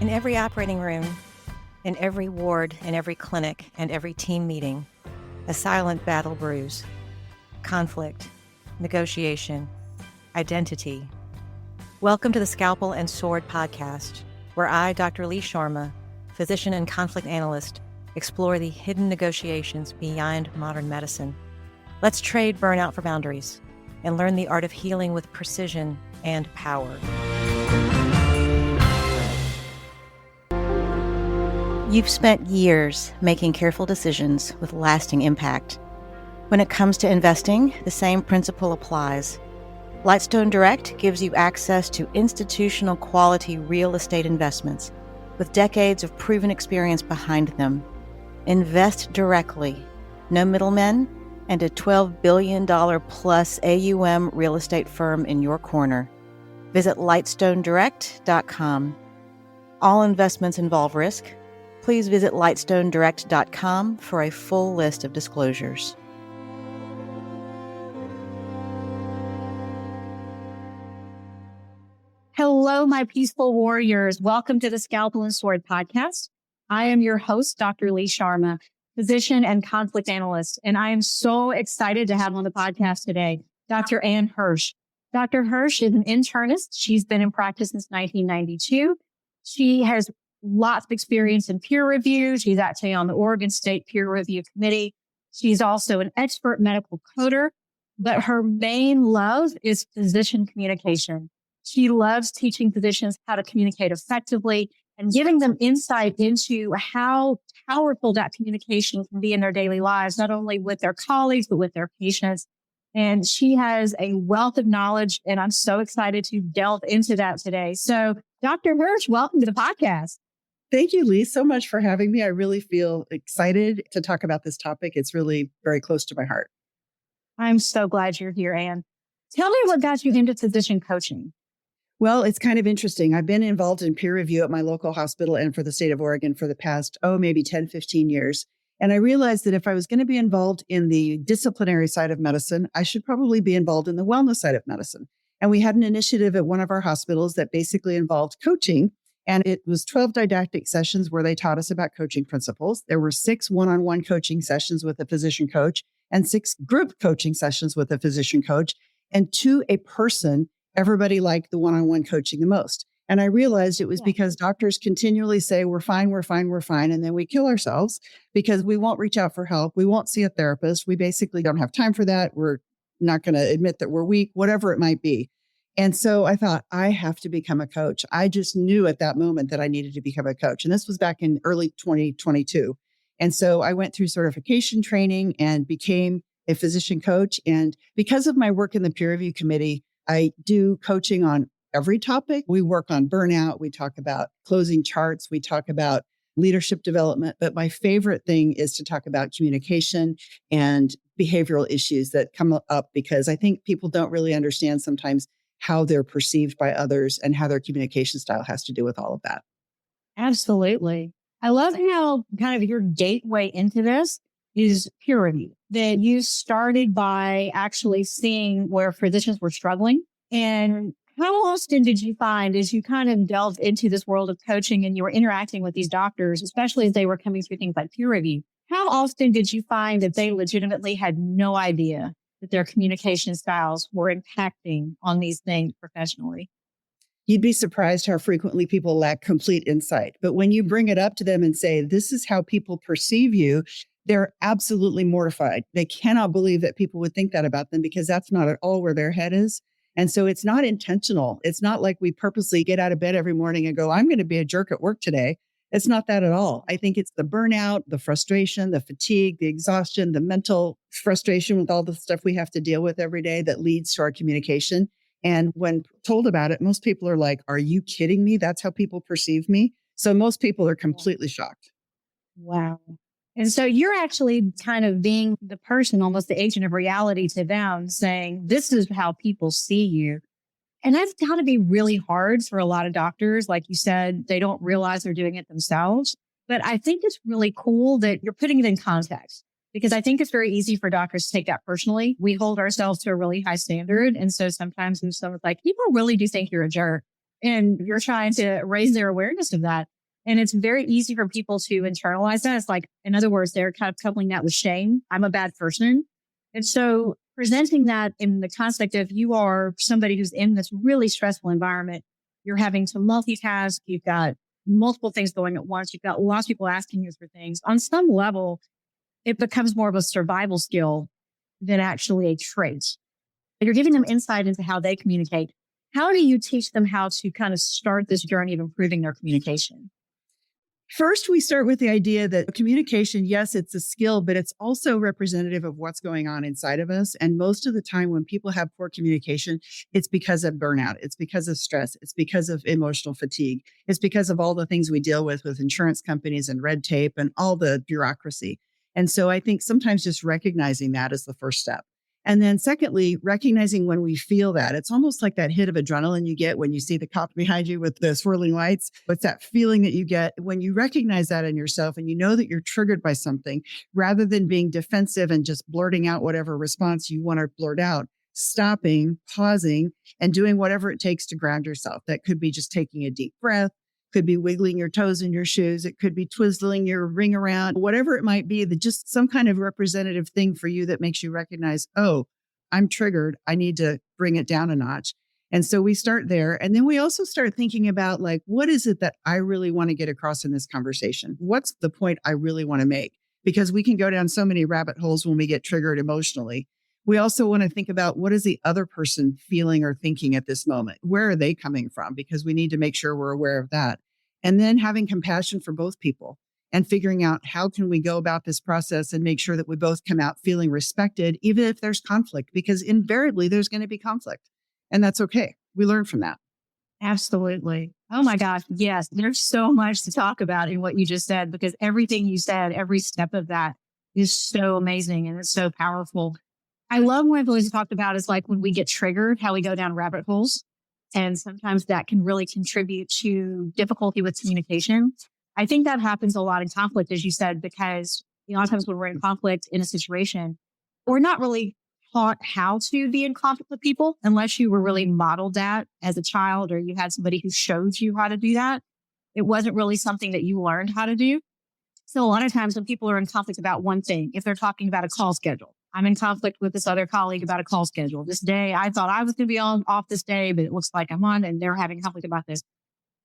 In every operating room, in every ward, in every clinic, and every team meeting, a silent battle brews. Conflict, negotiation, identity. Welcome to the Scalpel and Sword Podcast, where I, Dr. Lee Sharma, physician and conflict analyst, explore the hidden negotiations beyond modern medicine. Let's trade burnout for boundaries and learn the art of healing with precision and power. You've spent years making careful decisions with lasting impact. When it comes to investing, the same principle applies. Lightstone Direct gives you access to institutional quality real estate investments with decades of proven experience behind them. Invest directly, no middlemen, and a $12 billion plus AUM real estate firm in your corner. Visit lightstonedirect.com. All investments involve risk. Please visit lightstonedirect.com for a full list of disclosures. Hello, my peaceful warriors. Welcome to the Scalpel and Sword Podcast. I am your host, Dr. Lee Sharma, physician and conflict analyst, and I am so excited to have on the podcast today Dr. Hirsch. Dr. Hirsch is an internist. She's been in practice since 1992. She has lots of experience in peer review. She's actually on the Oregon State Peer Review Committee. She's also an expert medical coder, but her main love is physician communication. She loves teaching physicians how to communicate effectively and giving them insight into how powerful that communication can be in their daily lives, not only with their colleagues, but with their patients. And she has a wealth of knowledge, and I'm so excited to delve into that today. So, Dr. Hirsch, welcome to the podcast. Thank you, Lee, so much for having me. I really feel excited to talk about this topic. It's really very close to my heart. I'm so glad you're here, Anne. Tell me what got you into physician coaching. Well, it's kind of interesting. I've been involved in peer review at my local hospital and for the state of Oregon for the past, maybe 10, 15 years. And I realized that if I was going to be involved in the disciplinary side of medicine, I should probably be involved in the wellness side of medicine. And we had an initiative at one of our hospitals that basically involved coaching. And it was 12 didactic sessions where they taught us about coaching principles. There were 6 one-on-one coaching sessions with a physician coach and 6 group coaching sessions with a physician coach. And to a person, everybody liked the one-on-one coaching the most. And I realized it was because doctors continually say, we're fine, we're fine, we're fine. And then we kill ourselves because we won't reach out for help. We won't see a therapist. We basically don't have time for that. We're not going to admit that we're weak, whatever it might be. And so I thought, I have to become a coach. I just knew at that moment that I needed to become a coach. And this was back in early 2022. And so I went through certification training and became a physician coach. And because of my work in the peer review committee, I do coaching on every topic. We work on burnout. We talk about closing charts. We talk about leadership development. But my favorite thing is to talk about communication and behavioral issues that come up because I think people don't really understand sometimes how they're perceived by others and how their communication style has to do with all of that. Absolutely. I love how kind of your gateway into this is peer review, that you started by actually seeing where physicians were struggling. And how often did you find as you kind of delved into this world of coaching and you were interacting with these doctors, especially as they were coming through things like peer review, how often did you find that they legitimately had no idea that their communication styles were impacting on these things professionally? You'd be surprised how frequently people lack complete insight. But when you bring it up to them and say, this is how people perceive you, they're absolutely mortified. They cannot believe that people would think that about them because that's not at all where their head is. And so it's not intentional. It's not like we purposely get out of bed every morning and go, I'm going to be a jerk at work today. It's not that at all. I think it's the burnout, the frustration, the fatigue, the exhaustion, the mental frustration with all the stuff we have to deal with every day that leads to our communication. And when told about it, most people are like, are you kidding me? That's how people perceive me. So most people are completely shocked. Wow. And so you're actually kind of being the person, almost the agent of reality to them, saying, this is how people see you. And that's got to be really hard for a lot of doctors. Like you said, they don't realize they're doing it themselves. But I think it's really cool that you're putting it in context, because I think it's very easy for doctors to take that personally. We hold ourselves to a really high standard. And so sometimes when someone's like, people really do think you're a jerk, and you're trying to raise their awareness of that. And it's very easy for people to internalize that. It's like, in other words, they're kind of coupling that with shame. I'm a bad person. And so presenting that in the context of you are somebody who's in this really stressful environment, you're having to multitask, you've got multiple things going at once, you've got lots of people asking you for things. On some level, it becomes more of a survival skill than actually a trait. You're giving them insight into how they communicate. How do you teach them how to kind of start this journey of improving their communication? First, we start with the idea that communication, yes, it's a skill, but it's also representative of what's going on inside of us. And most of the time when people have poor communication, it's because of burnout. It's because of stress. It's because of emotional fatigue. It's because of all the things we deal with insurance companies and red tape and all the bureaucracy. And so I think sometimes just recognizing that is the first step. And then secondly, recognizing when we feel that. It's almost like that hit of adrenaline you get when you see the cop behind you with the swirling lights. It's that feeling that you get when you recognize that in yourself and you know that you're triggered by something, rather than being defensive and just blurting out whatever response you want to blurt out. Stopping, pausing, and doing whatever it takes to ground yourself. That could be just taking a deep breath, could be wiggling your toes in your shoes. It could be twizzling your ring around, whatever it might be, that just some kind of representative thing for you that makes you recognize, oh, I'm triggered. I need to bring it down a notch. And so we start there. And then we also start thinking about like, what is it that I really want to get across in this conversation? What's the point I really want to make? Because we can go down so many rabbit holes when we get triggered emotionally. We also want to think about what is the other person feeling or thinking at this moment? Where are they coming from? Because we need to make sure we're aware of that. And then having compassion for both people and figuring out how can we go about this process and make sure that we both come out feeling respected, even if there's conflict, because invariably there's going to be conflict. And that's okay. We learn from that. Absolutely. Oh my gosh. Yes. There's so much to talk about in what you just said, because everything you said, every step of that is so amazing and it's so powerful. I love what I've always talked about is like when we get triggered, how we go down rabbit holes. And sometimes that can really contribute to difficulty with communication. I think that happens a lot in conflict, as you said, because a lot of times when we're in conflict in a situation, we're not really taught how to be in conflict with people unless you were really modeled that as a child or you had somebody who showed you how to do that. It wasn't really something that you learned how to do. So a lot of times when people are in conflict about one thing, if they're talking about a call schedule, I'm in conflict with this other colleague about a call schedule. This day, I thought I was going to be off this day, but it looks like I'm on and they're having conflict about this.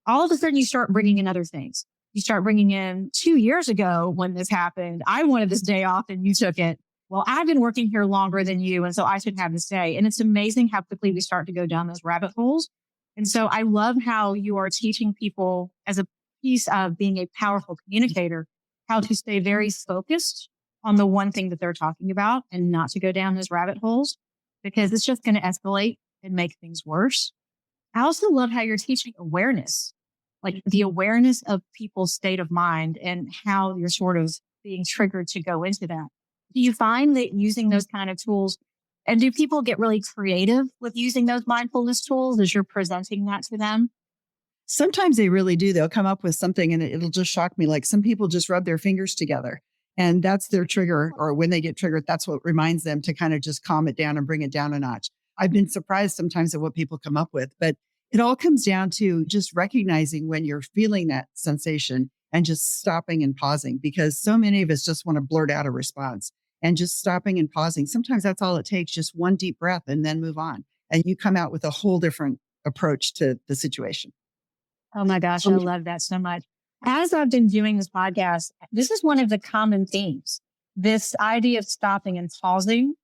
All of a sudden, you start bringing in other things. You start bringing in 2 years ago when this happened, I wanted this day off and you took it. Well, I've been working here longer than you, and so I should have this day. And it's amazing how quickly we start to go down those rabbit holes. And so I love how you are teaching people as a piece of being a powerful communicator, how to stay very focused on the one thing that they're talking about and not to go down those rabbit holes because it's just going to escalate and make things worse. I also love how you're teaching awareness, like the awareness of people's state of mind and how you're sort of being triggered to go into that. Do you find that using those kind of tools, and do people get really creative with using those mindfulness tools as you're presenting that to them? Sometimes they really do. They'll come up with something and it'll just shock me. Like some people just rub their fingers together and that's their trigger. Or when they get triggered, that's what reminds them to kind of just calm it down and bring it down a notch. I've been surprised sometimes at what people come up with, but it all comes down to just recognizing when you're feeling that sensation and just stopping and pausing, because so many of us just want to blurt out a response and just stopping and pausing. Sometimes that's all it takes, just one deep breath and then move on. And you come out with a whole different approach to the situation. Oh my gosh, I love that so much. As I've been doing this podcast, this is one of the common themes. This idea of stopping and pausing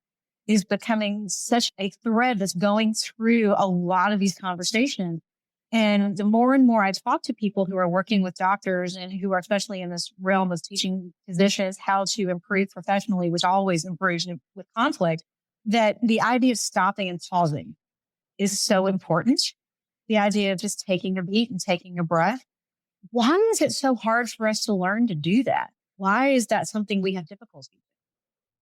is becoming such a thread that's going through a lot of these conversations. And the more and more I talk to people who are working with doctors and who are especially in this realm of teaching physicians how to improve professionally, which always improves with conflict, that the idea of stopping and pausing is so important. The idea of just taking a beat and taking a breath. Why is it so hard for us to learn to do that? Why is that something we have difficulty with?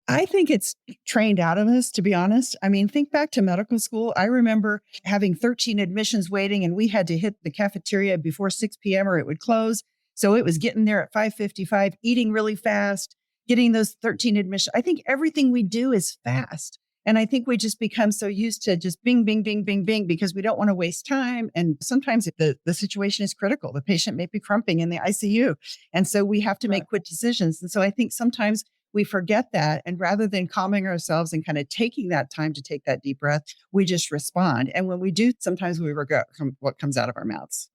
I think it's trained out of us, to be honest. I mean, think back to medical school. I remember having 13 admissions waiting and we had to hit the cafeteria before 6 p.m. or it would close. So it was getting there at 5:55, eating really fast, getting those 13 admissions. I think everything we do is fast. And I think we just become so used to just bing, bing, bing, bing, bing, because we don't want to waste time. And sometimes the situation is critical. The patient may be crumping in the ICU. And so we have to make quick decisions. And so I think sometimes we forget that. And rather than calming ourselves and kind of taking that time to take that deep breath, we just respond. And when we do, sometimes we regret what comes out of our mouths.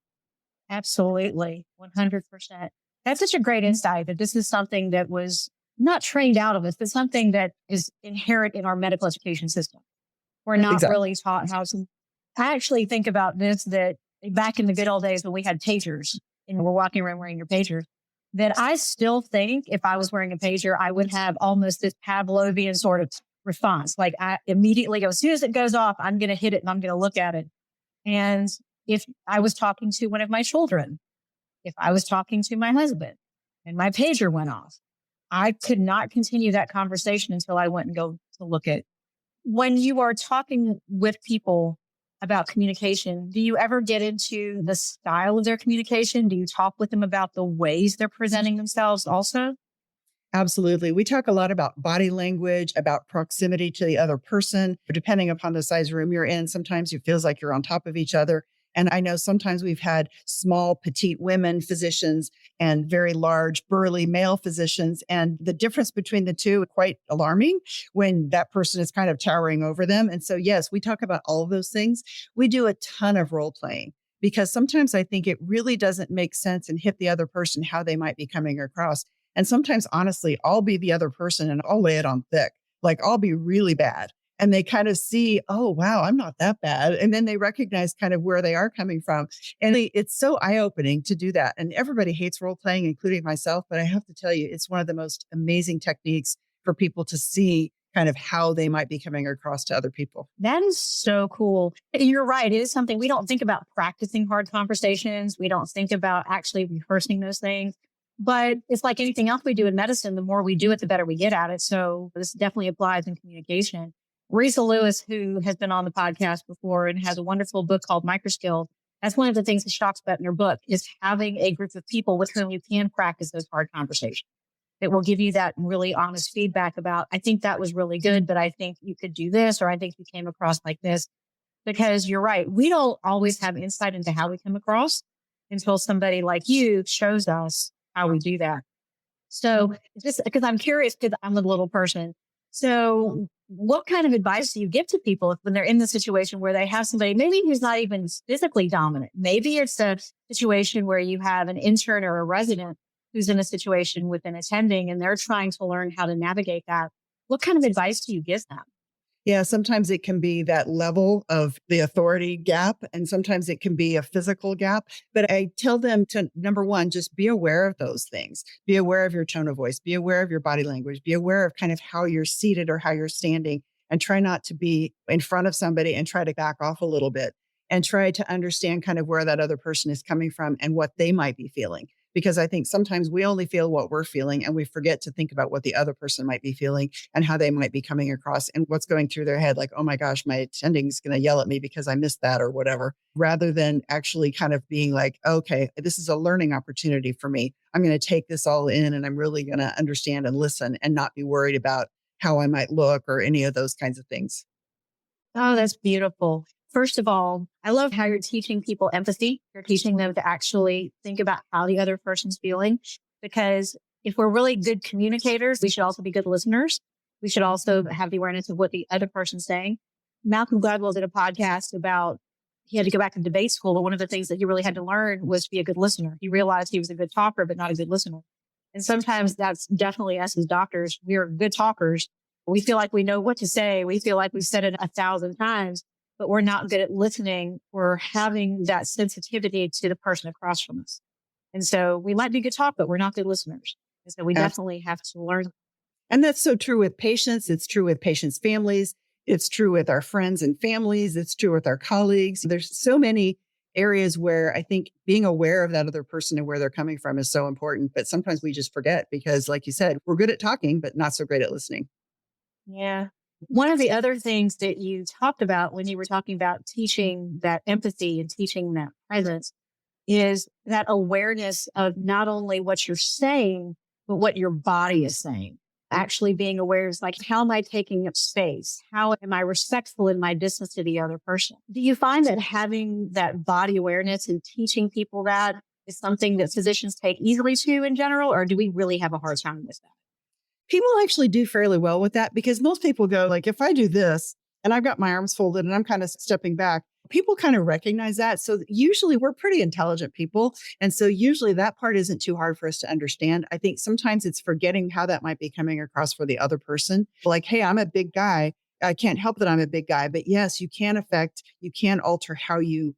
Absolutely. 100%. That's such a great insight that this is something that was not trained out of us, but something that is inherent in our medical education system. We're not really taught how to. I actually think about this, that back in the good old days when we had pagers and we're walking around wearing your pagers, that I still think if I was wearing a pager, I would have almost this Pavlovian sort of response. Like I immediately go, as soon as it goes off, I'm going to hit it and I'm going to look at it. And if I was talking to one of my children, if I was talking to my husband and my pager went off, I could not continue that conversation until I went and go to look at. When you are talking with people about communication, do you ever get into the style of their communication? Do you talk with them about the ways they're presenting themselves also? Absolutely. We talk a lot about body language, about proximity to the other person. Depending upon the size room you're in, sometimes it feels like you're on top of each other. And I know sometimes we've had small, petite women physicians and very large, burly male physicians. And the difference between the two is quite alarming when that person is kind of towering over them. And so, yes, we talk about all of those things. We do a ton of role playing because sometimes I think it really doesn't make sense and hit the other person how they might be coming across. And sometimes, honestly, I'll be the other person and I'll lay it on thick. Like I'll be really bad. And they kind of see, oh, wow, I'm not that bad. And then they recognize kind of where they are coming from. And it's so eye-opening to do that. And everybody hates role playing, including myself. But I have to tell you, it's one of the most amazing techniques for people to see kind of how they might be coming across to other people. That is so cool. You're right. It is something we don't think about practicing hard conversations. We don't think about actually rehearsing those things. But it's like anything else we do in medicine. The more we do it, the better we get at it. So this definitely applies in communication. Risa Lewis, who has been on the podcast before and has a wonderful book called Microskills, that's one of the things that she talks about in her book is having a group of people with whom you can practice those hard conversations. It will give you that really honest feedback about, I think that was really good, but I think you could do this, or I think you came across like this. Because you're right. We don't always have insight into how we come across until somebody like you shows us how we do that. So just because I'm curious, because I'm a little person. So what kind of advice do you give to people when they're in the situation where they have somebody, maybe who's not even physically dominant? Maybe it's a situation where you have an intern or a resident who's in a situation with an attending and they're trying to learn how to navigate that. What kind of advice do you give them? Yeah, sometimes it can be that level of the authority gap, and sometimes it can be a physical gap. But I tell them to, number one, just be aware of those things. Be aware of your tone of voice. Be aware of your body language. Be aware of kind of how you're seated or how you're standing, and try not to be in front of somebody and try to back off a little bit and try to understand kind of where that other person is coming from and what they might be feeling. Because I think sometimes we only feel what we're feeling and we forget to think about what the other person might be feeling and how they might be coming across and what's going through their head. Like, oh my gosh, my attending is going to yell at me because I missed that or whatever, rather than actually kind of being like, okay, this is a learning opportunity for me. I'm going to take this all in and I'm really going to understand and listen and not be worried about how I might look or any of those kinds of things. Oh, that's beautiful. First of all, I love how you're teaching people empathy. You're teaching them to actually think about how the other person's feeling, because if we're really good communicators, we should also be good listeners. We should also have the awareness of what the other person's saying. Malcolm Gladwell did a podcast about, he had to go back to debate school, but one of the things that he really had to learn was to be a good listener. He realized he was a good talker, but not a good listener. And sometimes that's definitely us as doctors. We are good talkers. We feel like we know what to say. We feel like we've said it 1,000 times. But we're not good at listening or having that sensitivity to the person across from us. And so we might be good talk, but we're not good listeners. And so we definitely have to learn. And that's so true with patients. It's true with patients' families. It's true with our friends and families. It's true with our colleagues. There's so many areas where I think being aware of that other person and where they're coming from is so important. But sometimes we just forget because, like you said, we're good at talking, but not so great at listening. Yeah. One of the other things that you talked about when you were talking about teaching that empathy and teaching that presence is that awareness of not only what you're saying, but what your body is saying. actually being aware is like, how am I taking up space? How am I respectful in my distance to the other person? Do you find that having that body awareness and teaching people that is something that physicians take easily to in general, or do we really have a hard time with that? People actually do fairly well with that because most people go like, if I do this and I've got my arms folded and I'm kind of stepping back, people kind of recognize that. So usually we're pretty intelligent people. And so usually that part isn't too hard for us to understand. I think sometimes it's forgetting how that might be coming across for the other person. Like, hey, I'm a big guy. I can't help that I'm a big guy, but yes, you can alter how you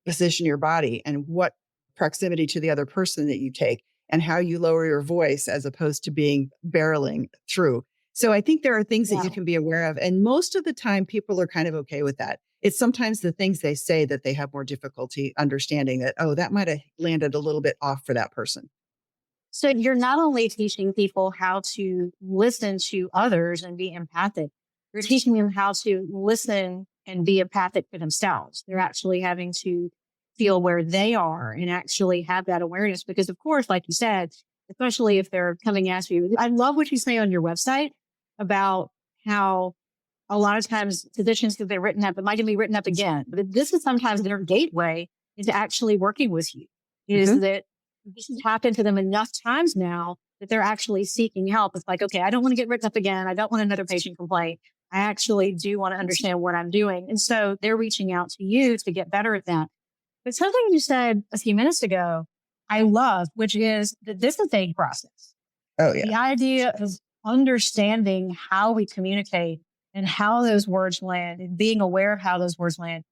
position your body and what proximity to the other person that you take and how you lower your voice as opposed to being barreling through. So I think there are things that you can be aware of. And most of the time, people are kind of okay with that. It's sometimes the things they say that they have more difficulty understanding that, oh, that might have landed a little bit off for that person. So you're not only teaching people how to listen to others and be empathic, you're teaching them how to listen and be empathic for themselves. They're actually having to feel where they are and actually have that awareness. Because of course, like you said, especially if they're coming at you, I love what you say on your website about how a lot of times physicians, because they're written up, it might be written up again, but this is sometimes their gateway into actually working with you. Is that this has happened to them enough times now that they're actually seeking help. It's like, okay, I don't want to get written up again. I don't want another patient complaint. I actually do want to understand what I'm doing. And so they're reaching out to you to get better at that. But something you said a few minutes ago, I love, which is that this is a process. Oh, yeah. The idea of understanding how we communicate and how those words land and being aware of how those words land.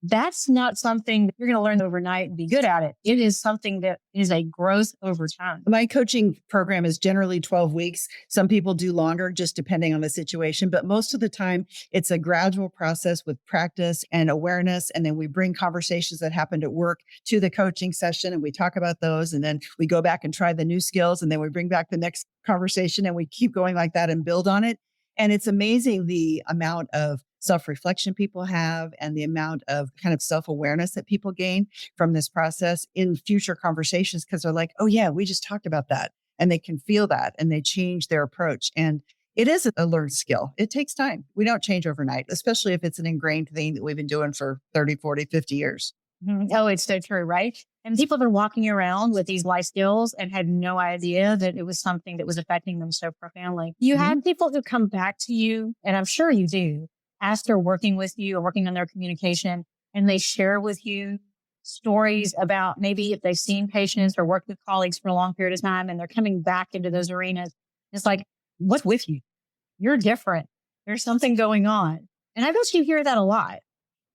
That's not something that you're going to learn overnight and be good at it. It is something that is a growth over time. My coaching program is generally 12 weeks. Some people do longer, just depending on the situation. But most of the time, it's a gradual process with practice and awareness. And then we bring conversations that happened at work to the coaching session and we talk about those. And then we go back and try the new skills. And then we bring back the next conversation and we keep going like that and build on it. And it's amazing the amount of self-reflection people have and the amount of kind of self-awareness that people gain from this process in future conversations because they're like, oh yeah, we just talked about that. And they can feel that and they change their approach. And it is a learned skill. It takes time. We don't change overnight, especially if it's an ingrained thing that we've been doing for 30, 40, 50 years. Oh, it's so true, right? And people have been walking around with these life skills and had no idea that it was something that was affecting them so profoundly. You had people who come back to you, and I'm sure you do, after working with you or working on their communication, and they share with you stories about maybe if they've seen patients or worked with colleagues for a long period of time and they're coming back into those arenas. It's like, what's with you? You're different. There's something going on. And I bet you hear that a lot.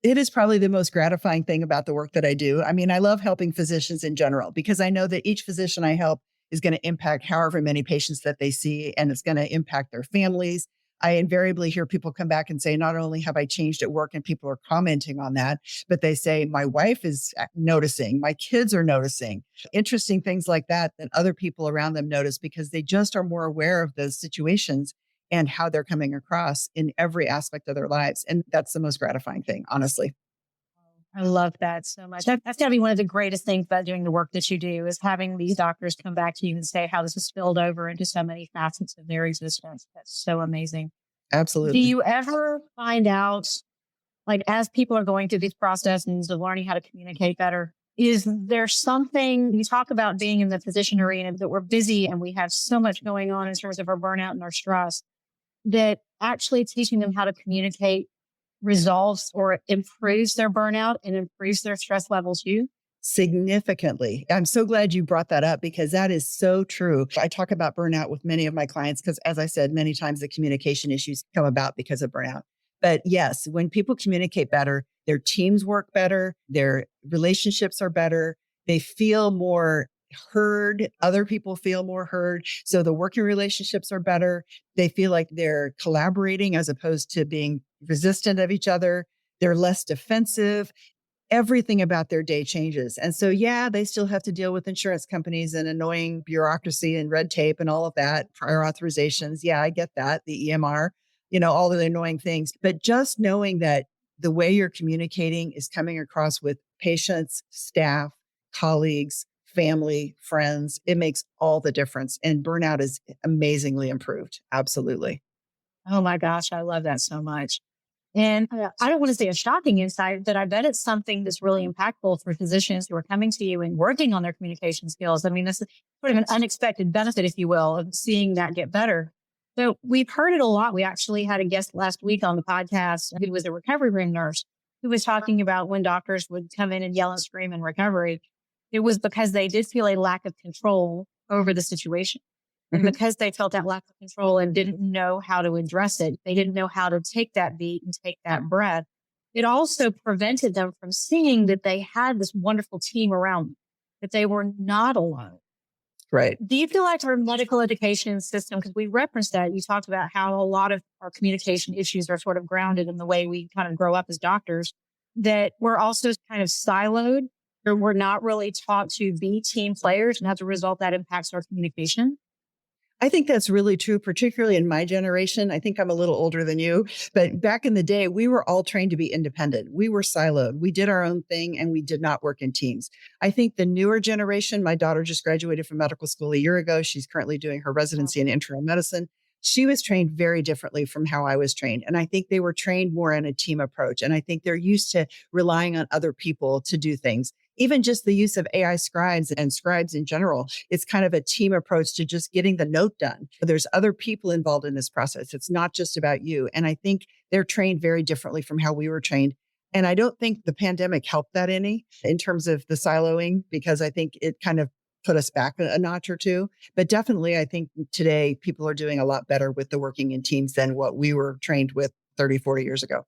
It is probably the most gratifying thing about the work that I do. I mean, I love helping physicians in general because I know that each physician I help is going to impact however many patients that they see, and it's going to impact their families. I invariably hear people come back and say, not only have I changed at work and people are commenting on that, but they say, my wife is noticing, my kids are noticing. Interesting things like that other people around them notice because they just are more aware of those situations and how they're coming across in every aspect of their lives. And that's the most gratifying thing, honestly. I love that so much. That's got to be one of the greatest things about doing the work that you do is having these doctors come back to you and say how this has spilled over into so many facets of their existence. That's so amazing. Absolutely. Do you ever find out, like as people are going through these processes of learning how to communicate better, is there something, you talk about being in the physician arena, that we're busy and we have so much going on in terms of our burnout and our stress, that actually teaching them how to communicate resolves or improves their burnout and improves their stress levels too? Significantly. I'm so glad you brought that up because that is so true. I talk about burnout with many of my clients because, as I said, many times the communication issues come about because of burnout. But yes, when people communicate better, their teams work better, their relationships are better, they feel more heard, other people feel more heard. So the working relationships are better. They feel like they're collaborating as opposed to being resistant of each other. They're less defensive. Everything about their day changes. And so, yeah, they still have to deal with insurance companies and annoying bureaucracy and red tape and all of that, prior authorizations. Yeah, I get that. The EMR, all of the annoying things. But just knowing that the way you're communicating is coming across with patients, staff, colleagues, family, friends. It makes all the difference. And burnout is amazingly improved. Absolutely. Oh my gosh, I love that so much. And I don't want to say a shocking insight, but I bet it's something that's really impactful for physicians who are coming to you and working on their communication skills. I mean, this is sort of an unexpected benefit, if you will, of seeing that get better. So we've heard it a lot. We actually had a guest last week on the podcast who was a recovery room nurse who was talking about when doctors would come in and yell and scream in recovery. It was because they did feel a lack of control over the situation. And because they felt that lack of control and didn't know how to address it, they didn't know how to take that beat and take that breath. It also prevented them from seeing that they had this wonderful team around them, that they were not alone. Right. Do you feel like our medical education system, because we referenced that, you talked about how a lot of our communication issues are sort of grounded in the way we kind of grow up as doctors, that we're also kind of siloed, or we're not really taught to be team players. And as a result, that impacts our communication? I think that's really true, particularly in my generation. I think I'm a little older than you, but back in the day, we were all trained to be independent. We were siloed. We did our own thing and we did not work in teams. I think the newer generation, my daughter just graduated from medical school a year ago. She's currently doing her residency in internal medicine. She was trained very differently from how I was trained. And I think they were trained more in a team approach. And I think they're used to relying on other people to do things. Even just the use of AI scribes and scribes in general, it's kind of a team approach to just getting the note done. There's other people involved in this process. It's not just about you. And I think they're trained very differently from how we were trained. And I don't think the pandemic helped that any in terms of the siloing, because I think it kind of put us back a notch or two. But definitely, I think today people are doing a lot better with the working in teams than what we were trained with 30, 40 years ago.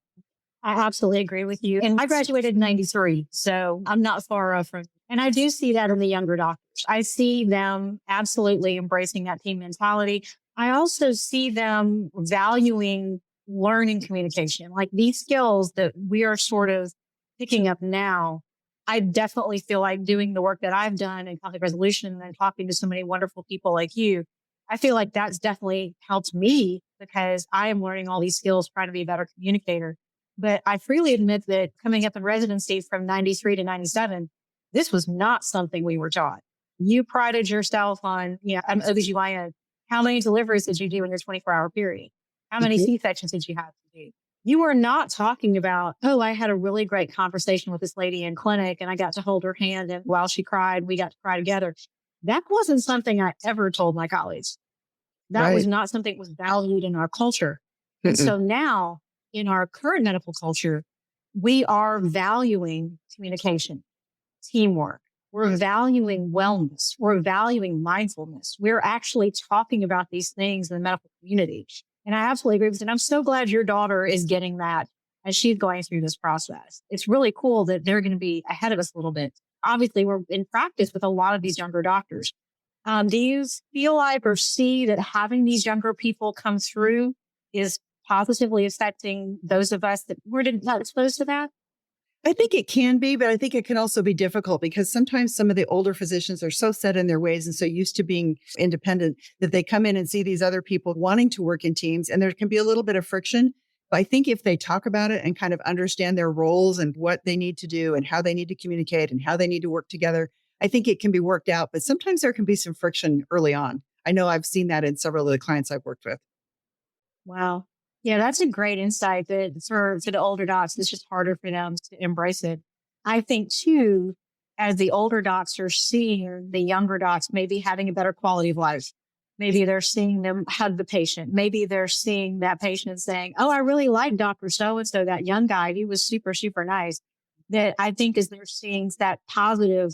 I absolutely agree with you. And I graduated in 93, so I'm not far off from, and I do see that in the younger doctors. I see them absolutely embracing that team mentality. I also see them valuing learning communication, like these skills that we are sort of picking up now. I definitely feel like doing the work that I've done in conflict resolution and talking to so many wonderful people like you, I feel like that's definitely helped me because I am learning all these skills, trying to be a better communicator. But I freely admit that coming up in residency from 93 to 97, this was not something we were taught. You prided yourself on, I'm OBGYN. How many deliveries did you do in your 24-hour period? How many C-sections did you have to do? You were not talking about, oh, I had a really great conversation with this lady in clinic and I got to hold her hand and while she cried, we got to cry together. That wasn't something I ever told my colleagues. That was not something that was valued in our culture. And so now, in our current medical culture, we are valuing communication, teamwork. We're valuing wellness. We're valuing mindfulness. We're actually talking about these things in the medical community. And I absolutely agree with it. And I'm so glad your daughter is getting that as she's going through this process. It's really cool that they're going to be ahead of us a little bit. Obviously, we're in practice with a lot of these younger doctors. Do you feel like or see that having these younger people come through is positively affecting those of us that were not exposed to that? I think it can be, but I think it can also be difficult because sometimes some of the older physicians are so set in their ways and so used to being independent that they come in and see these other people wanting to work in teams, and there can be a little bit of friction. But I think if they talk about it and kind of understand their roles and what they need to do and how they need to communicate and how they need to work together, I think it can be worked out. But sometimes there can be some friction early on. I know I've seen that in several of the clients I've worked with. Wow. Yeah, that's a great insight that for the older docs, it's just harder for them to embrace it. I think too, as the older docs are seeing the younger docs maybe having a better quality of life. Maybe they're seeing them hug the patient. Maybe they're seeing that patient saying, oh, I really like Dr. So-and-so, that young guy. He was super, super nice. That I think as they're seeing that positive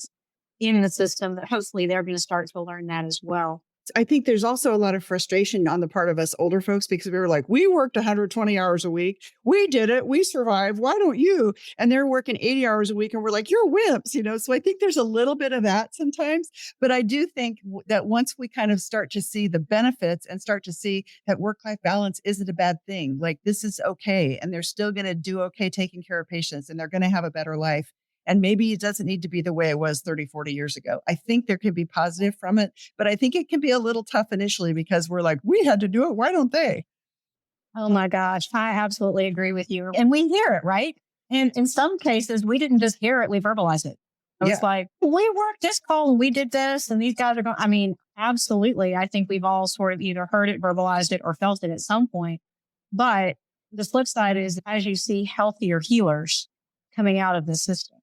in the system, that hopefully they're going to start to learn that as well. I think there's also a lot of frustration on the part of us older folks because we were like, we worked 120 hours a week. We did it. We survived. Why don't you? And they're working 80 hours a week and we're like, you're wimps, So I think there's a little bit of that sometimes. But I do think that once we kind of start to see the benefits and start to see that work-life balance isn't a bad thing, like this is okay. And they're still going to do okay taking care of patients and they're going to have a better life. And maybe it doesn't need to be the way it was 30, 40 years ago. I think there can be positive from it, but I think it can be a little tough initially because we're like, we had to do it. Why don't they? Oh my gosh, I absolutely agree with you. And we hear it, right? And in some cases, we didn't just hear it, we verbalize it. I was like, we worked this call and we did this and these guys are going, I mean, absolutely. I think we've all sort of either heard it, verbalized it, or felt it at some point. But the flip side is, as you see healthier healers coming out of the system,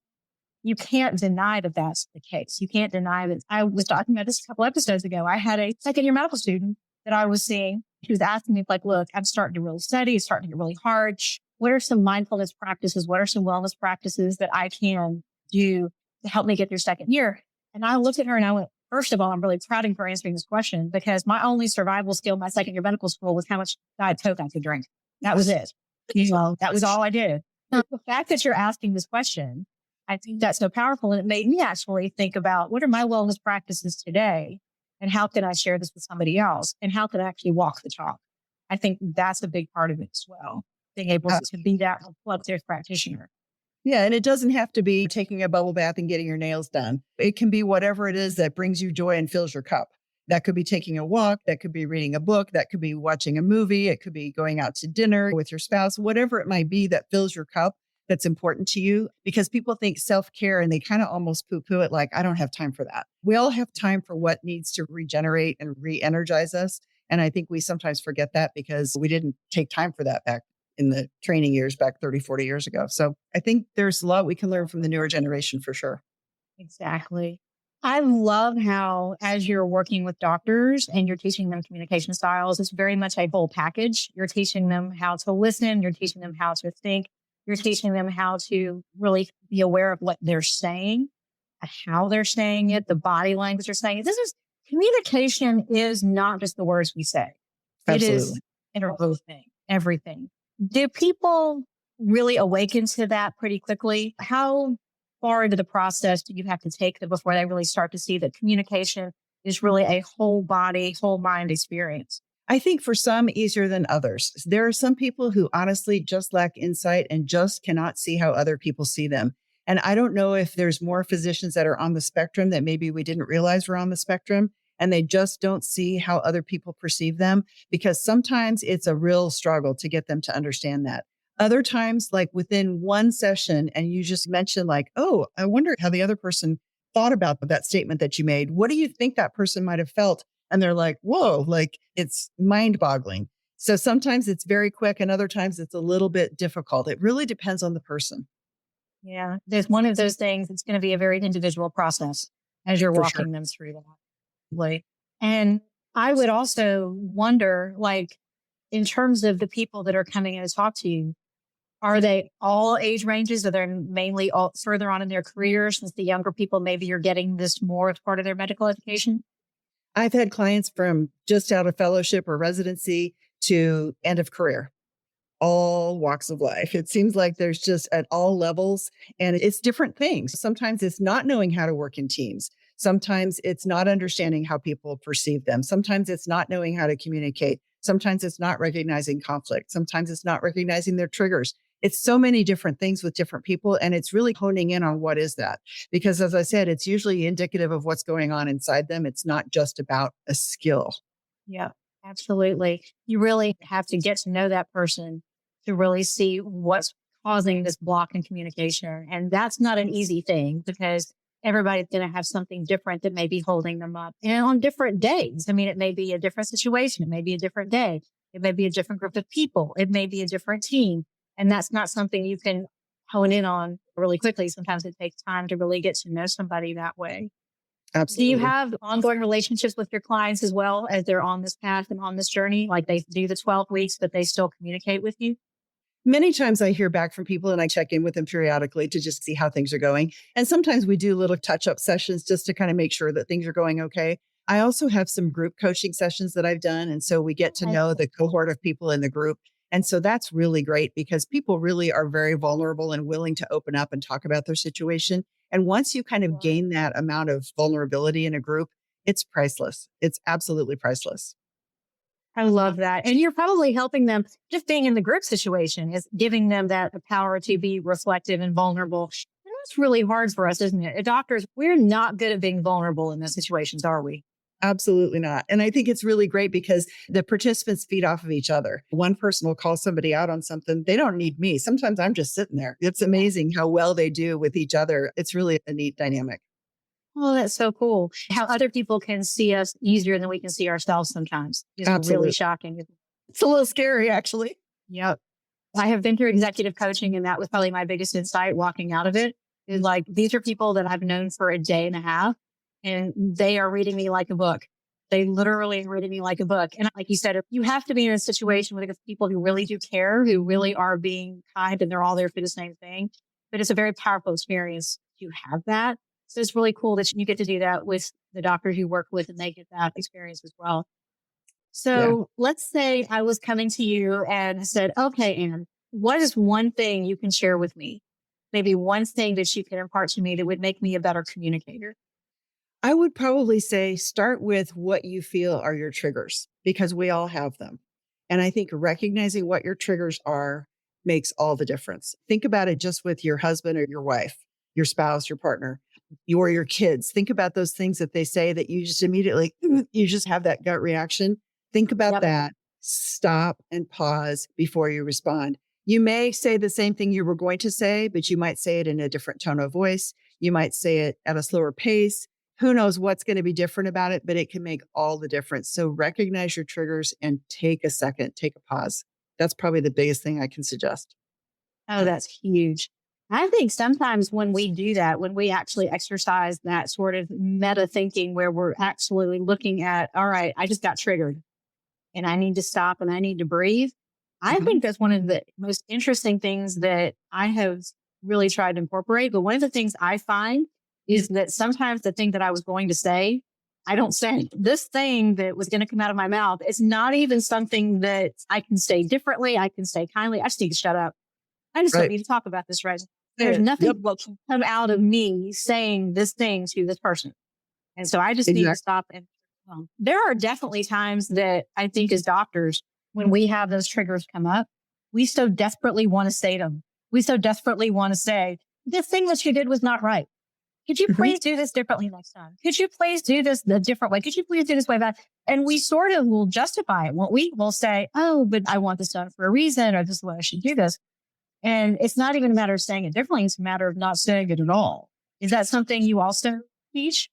you can't deny that that's the case. You can't deny that. I was talking about this a couple episodes ago. I had a second-year medical student that I was seeing. She was asking me, like, look, I'm starting to really study. It's starting to get really hard. What are some mindfulness practices? What are some wellness practices that I can do to help me get through second year? And I looked at her and I went, first of all, I'm really proud of you for answering this question, because my only survival skill my second year medical school was how much Diet Coke I could drink. That was it. That was all I did. So the fact that you're asking this question, I think that's so powerful. And it made me actually think about, what are my wellness practices today? And how can I share this with somebody else? And how can I actually walk the talk? I think that's a big part of it as well. Being able to be that reflective practitioner. Yeah. And it doesn't have to be taking a bubble bath and getting your nails done. It can be whatever it is that brings you joy and fills your cup. That could be taking a walk. That could be reading a book. That could be watching a movie. It could be going out to dinner with your spouse, whatever it might be that fills your cup, that's important to you. Because people think self-care and they kind of almost poo-poo it like, I don't have time for that. We all have time for what needs to regenerate and re-energize us. And I think we sometimes forget that because we didn't take time for that back in the training years back 30, 40 years ago. So I think there's a lot we can learn from the newer generation for sure. Exactly. I love how, as you're working with doctors and you're teaching them communication styles, it's very much a whole package. You're teaching them how to listen. You're teaching them how to think. You're teaching them how to really be aware of what they're saying, how they're saying it, the body language they're saying it. Communication is not just the words we say. Absolutely. It is everything. Do people really awaken to that pretty quickly? How far into the process do you have to take them before they really start to see that communication is really a whole body, whole mind experience? I think for some easier than others. There are some people who honestly just lack insight and just cannot see how other people see them. And I don't know if there's more physicians that are on the spectrum that maybe we didn't realize were on the spectrum, and they just don't see how other people perceive them, because sometimes it's a real struggle to get them to understand that. Other times, like within one session, and you just mentioned like, oh, I wonder how the other person thought about that statement that you made. What do you think that person might have felt? And they're like, whoa, like it's mind boggling. So sometimes it's very quick and other times it's a little bit difficult. It really depends on the person. Yeah. There's one of those things. It's going to be a very individual process as you're walking them through that. Like, and I would also wonder, like, in terms of the people that are coming in to talk to you, are they all age ranges? Are they mainly all further on in their careers, since the younger people, maybe you're getting this more as part of their medical education? I've had clients from just out of fellowship or residency to end of career, all walks of life. It seems like there's just at all levels, and it's different things. Sometimes it's not knowing how to work in teams. Sometimes it's not understanding how people perceive them. Sometimes it's not knowing how to communicate. Sometimes it's not recognizing conflict. Sometimes it's not recognizing their triggers. It's so many different things with different people. And it's really honing in on what is that? Because as I said, it's usually indicative of what's going on inside them. It's not just about a skill. Yeah, absolutely. You really have to get to know that person to really see what's causing this block in communication. And that's not an easy thing, because everybody's going to have something different that may be holding them up, and on different days. I mean, it may be a different situation. It may be a different day. It may be a different group of people. It may be a different team. And that's not something you can hone in on really quickly. Sometimes it takes time to really get to know somebody that way. Absolutely. Do you have ongoing relationships with your clients as well as they're on this path and on this journey? Like they do the 12 weeks, but they still communicate with you? Many times I hear back from people and I check in with them periodically to just see how things are going. And sometimes we do little touch-up sessions just to kind of make sure that things are going okay. I also have some group coaching sessions that I've done. And so we get to know the cohort of people in the group. And so that's really great, because people really are very vulnerable and willing to open up and talk about their situation. And once you kind of gain that amount of vulnerability in a group, it's priceless. It's absolutely priceless. I love that. And you're probably helping them. Just being in the group situation is giving them that power to be reflective and vulnerable. And that's really hard for us, isn't it? Doctors, we're not good at being vulnerable in those situations, are we? Absolutely not. And I think it's really great because the participants feed off of each other. One person will call somebody out on something. They don't need me. Sometimes I'm just sitting there. It's amazing how well they do with each other. It's really a neat dynamic. Oh, that's so cool. How other people can see us easier than we can see ourselves sometimes is Absolutely. really shocking. It's a little scary, actually. Yep. I have been through executive coaching, and that was probably my biggest insight walking out of it. Is like, these are people that I've known for a day and a half, and they are reading me like a book. They literally are reading me like a book. And like you said, you have to be in a situation with people who really do care, who really are being kind, and they're all there for the same thing. But it's a very powerful experience to have that. So it's really cool that you get to do that with the doctors you work with, and they get that experience as well. So let's say I was coming to you and said, okay, Anne, what is one thing you can share with me? Maybe one thing that you can impart to me that would make me a better communicator. I would probably say start with what you feel are your triggers, because we all have them. And I think recognizing what your triggers are makes all the difference. Think about it just with your husband or your wife, your spouse, your partner, or your kids. Think about those things that they say that you just immediately, you just have that gut reaction. Think about that. Stop and pause before you respond. You may say the same thing you were going to say, but you might say it in a different tone of voice. You might say it at a slower pace. Who knows what's going to be different about it, but it can make all the difference. So recognize your triggers and take a second, take a pause. That's probably the biggest thing I can suggest. Oh, that's huge. I think sometimes when we do that, when we actually exercise that sort of meta thinking where we're actually looking at, all right, I just got triggered and I need to stop and I need to breathe. I think that's one of the most interesting things that I have really tried to incorporate. But one of the things I find is that sometimes the thing that I was going to say, I don't say. This thing that was going to come out of my mouth, it's not even something that I can say differently. I can say kindly. I just need to shut up. I just don't need to talk about this right now. There's nothing that can come out of me saying this thing to this person. And so I just need to stop. And there are definitely times that I think as doctors, when we have those triggers come up, we so desperately want to say them. We so desperately want to say, this thing that you did was not right. Could you please do this differently next time? Could you please do this the different way? Could you please do this way back? And we sort of will justify it. Won't we? We'll say, oh, but I want this done for a reason, or this is why I should do this. And it's not even a matter of saying it differently. It's a matter of not saying it at all. Is that something you also teach?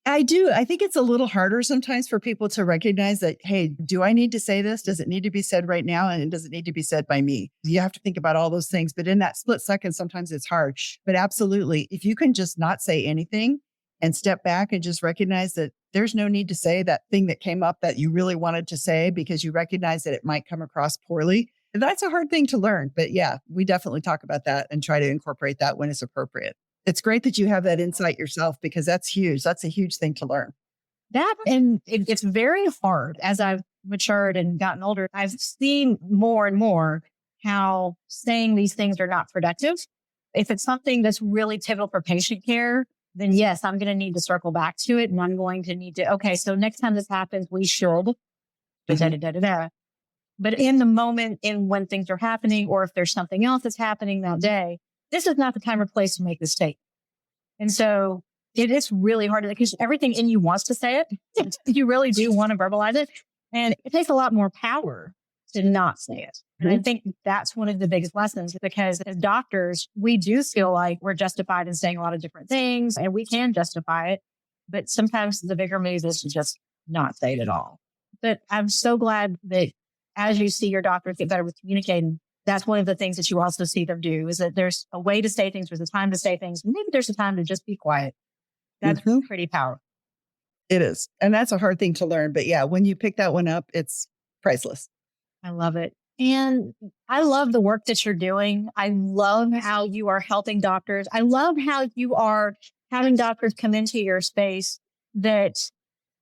I do. I think it's a little harder sometimes for people to recognize that, hey, do I need to say this? Does it need to be said right now? And does it need to be said by me? You have to think about all those things. But in that split second, sometimes it's hard. But absolutely, if you can just not say anything and step back and just recognize that there's no need to say that thing that came up that you really wanted to say because you recognize that it might come across poorly. That's a hard thing to learn. But yeah, we definitely talk about that and try to incorporate that when it's appropriate. It's great that you have that insight yourself because that's huge. That's a huge thing to learn. And it's very hard as I've matured and gotten older. I've seen more and more how saying these things are not productive. If it's something that's really pivotal for patient care, then yes, I'm going to need to circle back to it. And I'm going to need to, okay, so next time this happens, we should. But in the moment, in when things are happening, or if there's something else that's happening that day, this is not the time or place to make this statement. And so it is really hard because everything in you wants to say it. You really do want to verbalize it. And it takes a lot more power to not say it. And I think that's one of the biggest lessons because as doctors, we do feel like we're justified in saying a lot of different things and we can justify it. But sometimes the bigger move is to just not say it at all. But I'm so glad that as you see your doctors get better with communicating, that's one of the things that you also see them do is that there's a way to say things. There's a time to say things. Maybe there's a time to just be quiet. That's pretty powerful. It is. And that's a hard thing to learn. But yeah, when you pick that one up, it's priceless. I love it. And I love the work that you're doing. I love how you are helping doctors. I love how you are having doctors come into your space that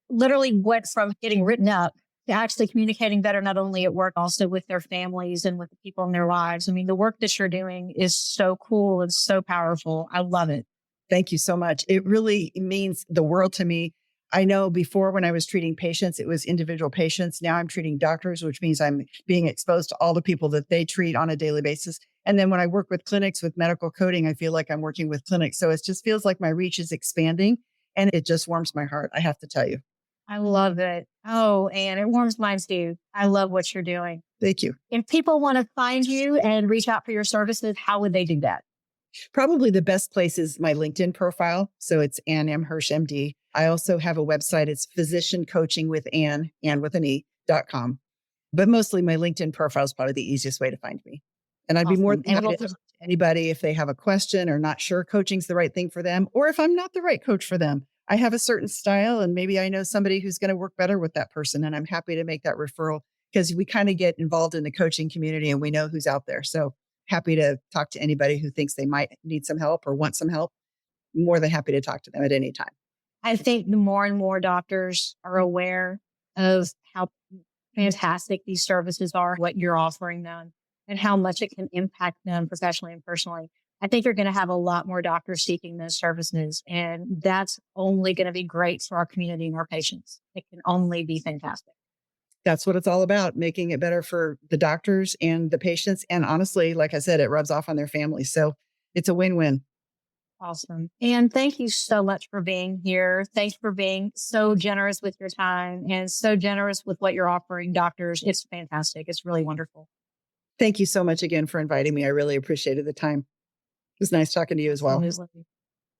literally went from getting written up to actually communicating better, not only at work, also with their families and with the people in their lives. I mean, the work that you're doing is so cool and so powerful. I love it. Thank you so much. It really means the world to me. I know before when I was treating patients, it was individual patients. Now I'm treating doctors, which means I'm being exposed to all the people that they treat on a daily basis. And then when I work with clinics with medical coding, I feel like I'm working with clinics. So it just feels like my reach is expanding and it just warms my heart. I have to tell you. I love it. Oh, and it warms mine too. I love what you're doing. Thank you. If people want to find you and reach out for your services, how would they do that? Probably the best place is my LinkedIn profile. So it's Ann M. Hirsch, MD. I also have a website. It's physiciancoachingwithann.com. But mostly my LinkedIn profile is probably the easiest way to find me. And I'd be more than happy to talk to anybody if they have a question or not sure coaching's the right thing for them, or if I'm not the right coach for them. I have a certain style and maybe I know somebody who's going to work better with that person. And I'm happy to make that referral because we kind of get involved in the coaching community and we know who's out there. So happy to talk to anybody who thinks they might need some help or want some help. More than happy to talk to them at any time. I think the more and more doctors are aware of how fantastic these services are, what you're offering them, and how much it can impact them professionally and personally. I think you're going to have a lot more doctors seeking those services, and that's only going to be great for our community and our patients. It can only be fantastic. That's what it's all about, making it better for the doctors and the patients. And honestly, like I said, it rubs off on their families. So it's a win-win. Awesome. And thank you so much for being here. Thanks for being so generous with your time and so generous with what you're offering doctors. It's fantastic. It's really wonderful. Thank you so much again for inviting me. I really appreciated the time. It was nice talking to you as well.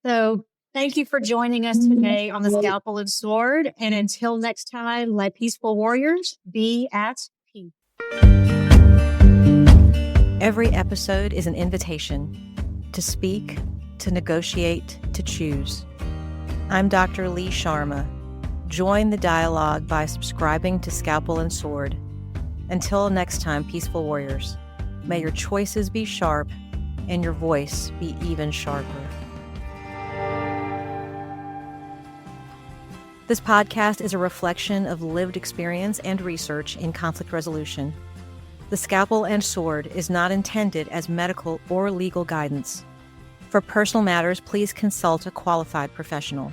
So thank you for joining us today on the Scalpel and Sword. And until next time, my peaceful warriors, be at peace. Every episode is an invitation to speak, to negotiate, to choose. I'm Dr. Lee Sharma. Join the dialogue by subscribing to Scalpel and Sword. Until next time, peaceful warriors, may your choices be sharp and your voice be even sharper. This podcast is a reflection of lived experience and research in conflict resolution. The Scalpel and Sword is not intended as medical or legal guidance. For personal matters, please consult a qualified professional.